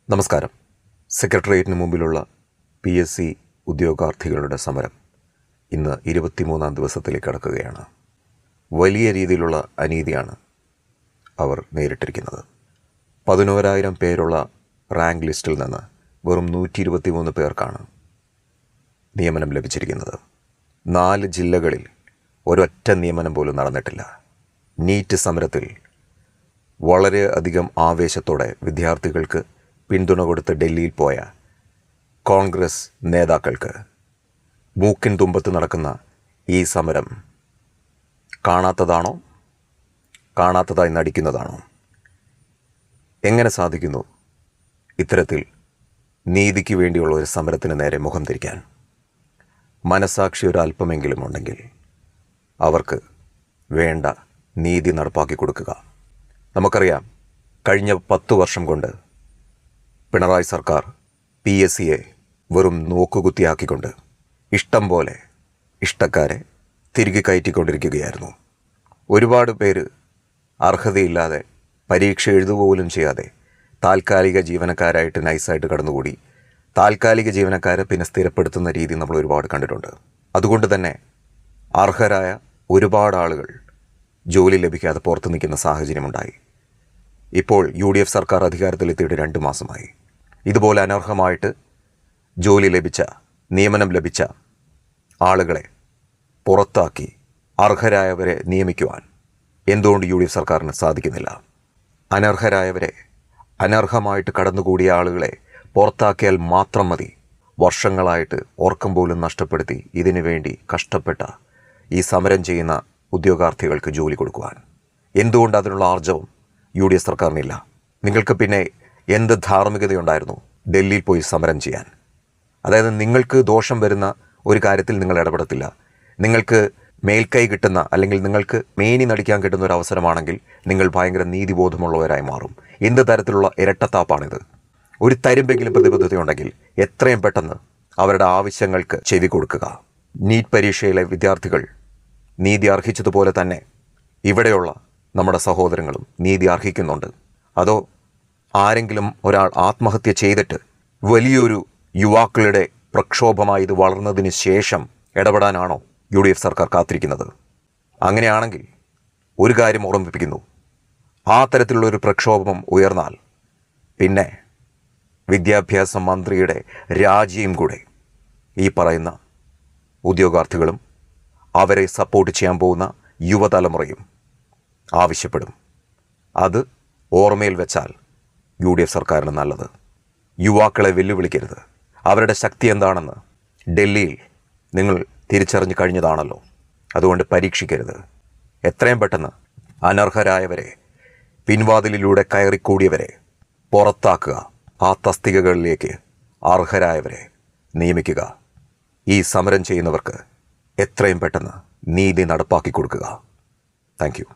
നമസ്കാരം. സെക്രട്ടേറിയറ്റിന് മുമ്പിലുള്ള PSC ഉദ്യോഗാർത്ഥികളുടെ സമരം ഇന്ന് 23-ാം ദിവസത്തിലേക്ക് കടക്കുകയാണ്. വലിയ രീതിയിലുള്ള അനീതിയാണ് അവർ നേരിട്ടിരിക്കുന്നത്. 11,000 പേരുള്ള റാങ്ക് ലിസ്റ്റിൽ നിന്ന് വെറും 123 പേർക്കാണ് നിയമനം ലഭിച്ചിരിക്കുന്നത്. 4 ജില്ലകളിൽ ഒരൊറ്റ നിയമനം പോലും നടന്നിട്ടില്ല. നീറ്റ് സമരത്തിൽ വളരെയധികം ആവേശത്തോടെ വിദ്യാർത്ഥികൾക്ക് പിന്തുണ കൊടുത്ത് ഡൽഹിയിൽ പോയ കോൺഗ്രസ് നേതാക്കൾക്ക് മൂക്കിൻ തുമ്പത്ത് നടക്കുന്ന ഈ സമരം കാണാത്തതാണോ, കാണാത്തതായി നടിക്കുന്നതാണോ? എങ്ങനെ സാധിക്കുന്നു ഇത്തരത്തിൽ നീതിക്ക് വേണ്ടിയുള്ള ഒരു സമരത്തിന് നേരെ മുഖം തിരിക്കാൻ? മനസാക്ഷി ഒരല്പമെങ്കിലും ഉണ്ടെങ്കിൽ അവർക്ക് വേണ്ട നീതി നടപ്പാക്കി കൊടുക്കുക. നമുക്കറിയാം, കഴിഞ്ഞ 10 വർഷം കൊണ്ട് പിണറായി സർക്കാർ PSCയെ വെറും നോക്കുകുത്തിയാക്കിക്കൊണ്ട് ഇഷ്ടം പോലെ ഇഷ്ടക്കാരെ തിരികെ കയറ്റിക്കൊണ്ടിരിക്കുകയായിരുന്നു. ഒരുപാട് പേര് അർഹതയില്ലാതെ പരീക്ഷ എഴുതുപോലും ചെയ്യാതെ താൽക്കാലിക ജീവനക്കാരായിട്ട് നൈസായിട്ട് കടന്നുകൂടി. താൽക്കാലിക ജീവനക്കാരെ പിന്നെ സ്ഥിരപ്പെടുത്തുന്ന രീതി നമ്മൾ ഒരുപാട് കണ്ടിട്ടുണ്ട്. അതുകൊണ്ട് തന്നെ അർഹരായ ഒരുപാട് ആളുകൾ ജോലി ലഭിക്കാതെ പുറത്തു നിൽക്കുന്ന സാഹചര്യമുണ്ടായി. ഇപ്പോൾ UDF സർക്കാർ അധികാരത്തിലെത്തിയിട്ട് 2 മാസമായി. ഇതുപോലെ അനർഹമായിട്ട് ജോലി ലഭിച്ച, നിയമനം ലഭിച്ച ആളുകളെ പുറത്താക്കി അർഹരായവരെ നിയമിക്കുവാൻ എന്തുകൊണ്ട് UDF സർക്കാരിന് സാധിക്കുന്നില്ല? അനർഹരായവരെ, അനർഹമായിട്ട് കടന്നുകൂടിയ ആളുകളെ പുറത്താക്കിയാൽ മാത്രം മതി വർഷങ്ങളായിട്ട് ഓർക്കം പോലും നഷ്ടപ്പെടുത്തി ഇതിനു വേണ്ടി കഷ്ടപ്പെട്ട ഈ സമരം ചെയ്യുന്ന ഉദ്യോഗാർത്ഥികൾക്ക് ജോലി കൊടുക്കുവാൻ. എന്തുകൊണ്ട് അതിനുള്ള ആർജവം UDF സർക്കാരിനില്ല? നിങ്ങൾക്ക് പിന്നെ എന്ത് ധാർമ്മികതയുണ്ടായിരുന്നു ഡൽഹിയിൽ പോയി സമരം ചെയ്യാൻ? അതായത് നിങ്ങൾക്ക് ദോഷം വരുന്ന ഒരു കാര്യത്തിൽ നിങ്ങൾ ഇടപെടത്തില്ല. നിങ്ങൾക്ക് മേൽക്കൈ കിട്ടുന്ന, അല്ലെങ്കിൽ നിങ്ങൾക്ക് മേനി നടിക്കാൻ കിട്ടുന്ന ഒരു അവസരമാണെങ്കിൽ നിങ്ങൾ ഭയങ്കര നീതിബോധമുള്ളവരായി മാറും. എന്ത് തരത്തിലുള്ള ഇരട്ടത്താപ്പാണിത്? ഒരു തരുമ്പെങ്കിലും പ്രതിബദ്ധതയുണ്ടെങ്കിൽ എത്രയും പെട്ടെന്ന് അവരുടെ ആവശ്യങ്ങൾക്ക് ചെവി കൊടുക്കുക. നീറ്റ് പരീക്ഷയിലെ വിദ്യാർത്ഥികൾ നീതി അർഹിച്ചതുപോലെ തന്നെ ഇവിടെയുള്ള നമ്മുടെ സഹോദരങ്ങളും നീതി അർഹിക്കുന്നുണ്ട്. അതോ ആരെങ്കിലും ഒരാൾ ആത്മഹത്യ ചെയ്തിട്ട് വലിയൊരു യുവാക്കളുടെ പ്രക്ഷോഭമായി ഇത് വളർന്നതിന് ശേഷം ഇടപെടാനാണോ UDF സർക്കാർ കാത്തിരിക്കുന്നത്? അങ്ങനെയാണെങ്കിൽ ഒരു കാര്യം ഓർമ്മിപ്പിക്കുന്നു, ആ തരത്തിലുള്ളൊരു പ്രക്ഷോഭം ഉയർന്നാൽ പിന്നെ വിദ്യാഭ്യാസ മന്ത്രിയുടെ രാജിയും കൂടെ ഈ പറയുന്ന ഉദ്യോഗാർത്ഥികളും അവരെ സപ്പോർട്ട് ചെയ്യാൻ പോകുന്ന യുവതലമുറയും ആവശ്യപ്പെടും. അത് ഓർമ്മയിൽ വെച്ചാൽ UDF സർക്കാരിന് നല്ലത്. യുവാക്കളെ വെല്ലുവിളിക്കരുത്. അവരുടെ ശക്തി എന്താണെന്ന് ഡൽഹിയിൽ നിങ്ങൾ തിരിച്ചറിഞ്ഞു കഴിഞ്ഞതാണല്ലോ. അതുകൊണ്ട് പരീക്ഷിക്കരുത്. എത്രയും പെട്ടെന്ന് അനർഹരായവരെ, പിൻവാതിലിലൂടെ കയറിക്കൂടിയവരെ പുറത്താക്കുക. ആ തസ്തികകളിലേക്ക് അർഹരായവരെ നിയമിക്കുക. ഈ സമരം ചെയ്യുന്നവർക്ക് എത്രയും പെട്ടെന്ന് നീതി നടപ്പാക്കി കൊടുക്കുക. Thank you.